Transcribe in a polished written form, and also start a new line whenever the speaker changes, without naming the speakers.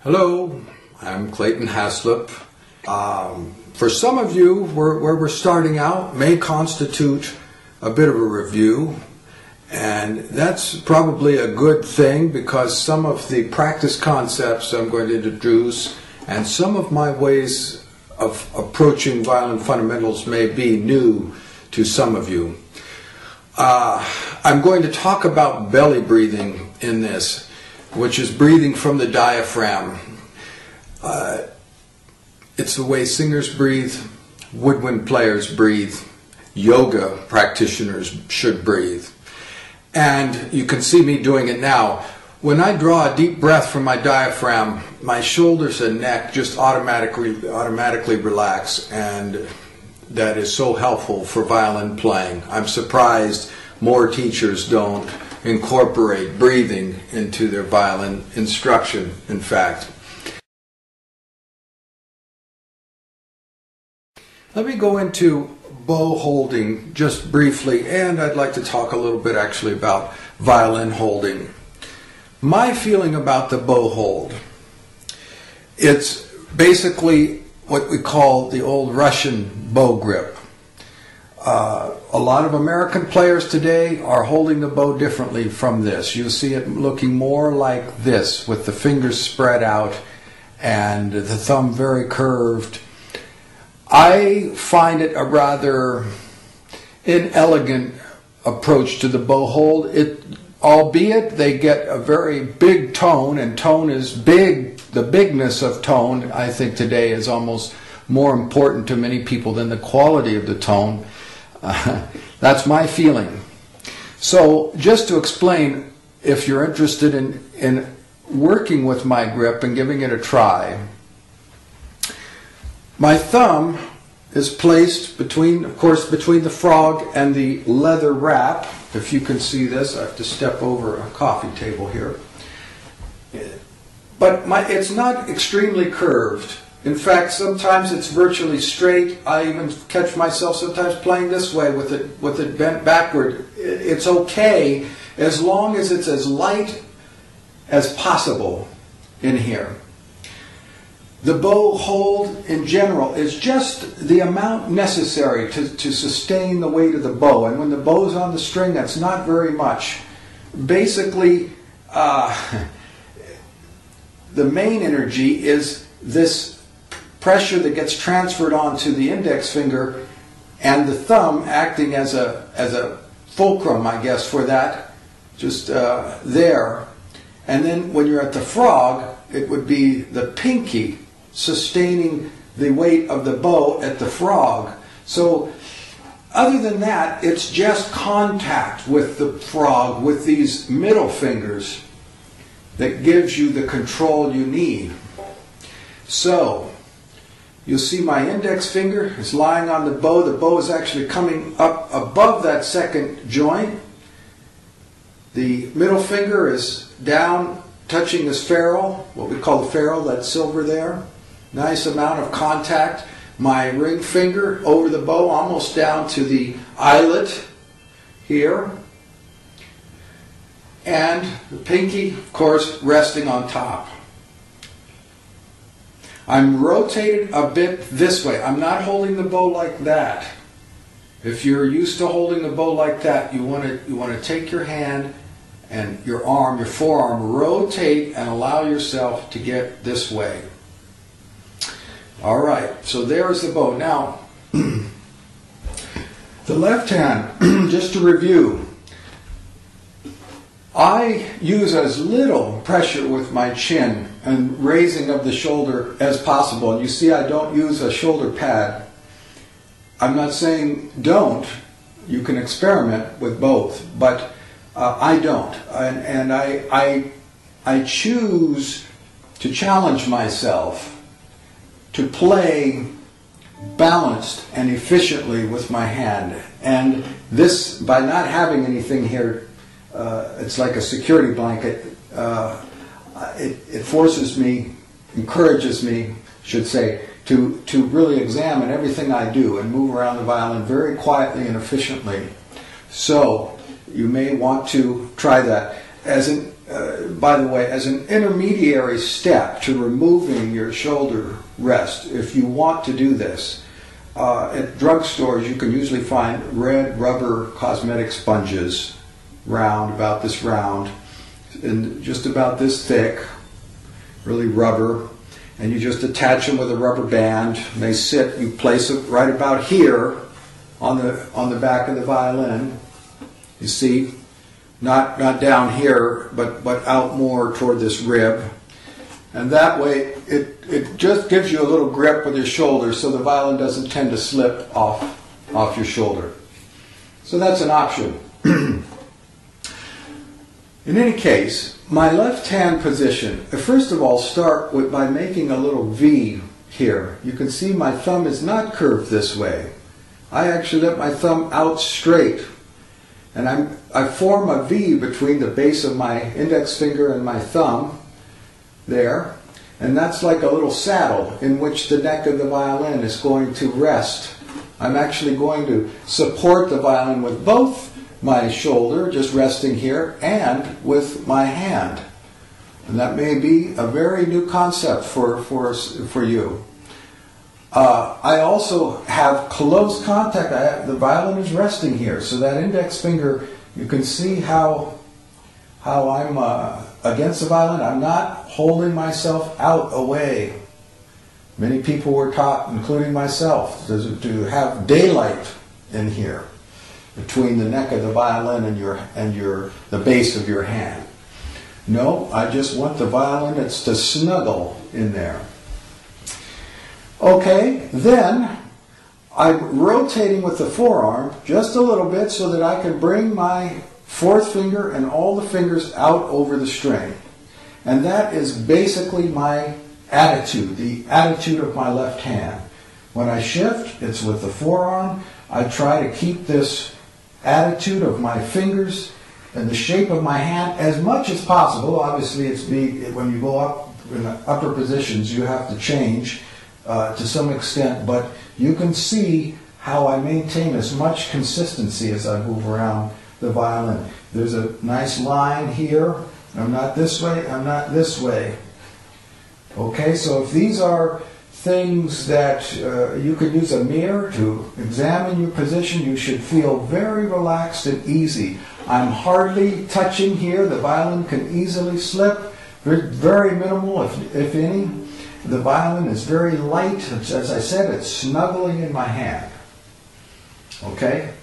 Hello, I'm Clayton Haslop. For some of you, where we're starting out may constitute a bit of a review, and that's probably a good thing because some of the practice concepts I'm going to introduce and some of my ways of approaching violin fundamentals may be new to some of you. I'm going to talk about belly breathing in this, which is breathing from the diaphragm. It's the way singers breathe, woodwind players breathe, yoga practitioners should breathe. And you can see me doing it now. When I draw a deep breath from my diaphragm, my shoulders and neck just automatically relax, and that is so helpful for violin playing. I'm surprised more teachers don't incorporate breathing into their violin instruction, in fact. Let me go into bow holding just briefly, and I'd like to talk a little bit actually about violin holding. My feeling about the bow hold, it's basically what we call the old Russian bow grip. A lot of American players today are holding the bow differently from this. You'll see it looking more like this, with the fingers spread out and the thumb very curved. I find it a rather inelegant approach to the bow hold. Albeit they get a very big tone, and tone is big. The bigness of tone, I think today, is almost more important to many people than the quality of the tone. That's my feeling. So just to explain, if you're interested in working with my grip and giving it a try, my thumb is placed between the frog and the leather wrap. If you can see this, I have to step over a coffee table here. But it's not extremely curved. In fact, sometimes it's virtually straight. I even catch myself sometimes playing this way with it bent backward. It's okay as long as it's as light as possible in here. The bow hold in general is just the amount necessary to sustain the weight of the bow. And when the bow's on the string, that's not very much. Basically, the main energy is this pressure that gets transferred onto the index finger and the thumb acting as a fulcrum, I guess, for that, just there. And then when you're at the frog, it would be the pinky sustaining the weight of the bow at the frog. So other than that, it's just contact with the frog with these middle fingers that gives you the control you need. So you'll see my index finger is lying on the bow. The bow is actually coming up above that second joint. The middle finger is down, touching this ferrule, what we call the ferrule, that silver there. Nice amount of contact. My ring finger over the bow, almost down to the eyelet here. And the pinky, of course, resting on top. I'm rotated a bit this way. I'm not holding the bow like that. If you're used to holding the bow like that, you want to take your hand and your arm, your forearm, rotate and allow yourself to get this way. All right, so there's the bow. Now, the left hand, just to review, I use as little pressure with my chin and raising of the shoulder as possible. And you see I don't use a shoulder pad. I'm not saying don't. You can experiment with both, but I don't. And I choose to challenge myself to play balanced and efficiently with my hand. And this, by not having anything here, it's like a security blanket. It forces me, encourages me, should say, to really examine everything I do and move around the violin very quietly and efficiently. So you may want to try that. As an by the way, as an intermediary step to removing your shoulder rest, if you want to do this, at drugstores you can usually find red rubber cosmetic sponges, about this round, and just about this thick, really rubber, and you just attach them with a rubber band. And they sit, you place it right about here on the back of the violin. You see, not down here, but out more toward this rib. And that way it just gives you a little grip with your shoulder so the violin doesn't tend to slip off your shoulder. So that's an option. In any case, my left hand position, first of all, start by making a little V here. You can see my thumb is not curved this way. I actually let my thumb out straight. And I form a V between the base of my index finger and my thumb there. And that's like a little saddle in which the neck of the violin is going to rest. I'm actually going to support the violin with both my shoulder, just resting here, and with my hand. And that may be a very new concept for you. I also have close contact. The violin is resting here, so that index finger, you can see how I'm against the violin. I'm not holding myself out away. Many people were taught, including myself, to have daylight in here between the neck of the violin and the base of your hand. No, I just want the violin to snuggle in there. Okay, then I'm rotating with the forearm just a little bit so that I can bring my fourth finger and all the fingers out over the string. And that is basically my attitude, the attitude of my left hand. When I shift, it's with the forearm. I try to keep this attitude of my fingers and the shape of my hand as much as possible. Obviously, when you go up in the upper positions, you have to change to some extent, but you can see how I maintain as much consistency as I move around the violin. There's a nice line here. I'm not this way, I'm not this way. Okay, so if these are things that you could use a mirror to examine your position, you should feel very relaxed and easy. I'm hardly touching here. The violin can easily slip. Very minimal, if any. The violin is very light. As I said, it's snuggling in my hand. Okay?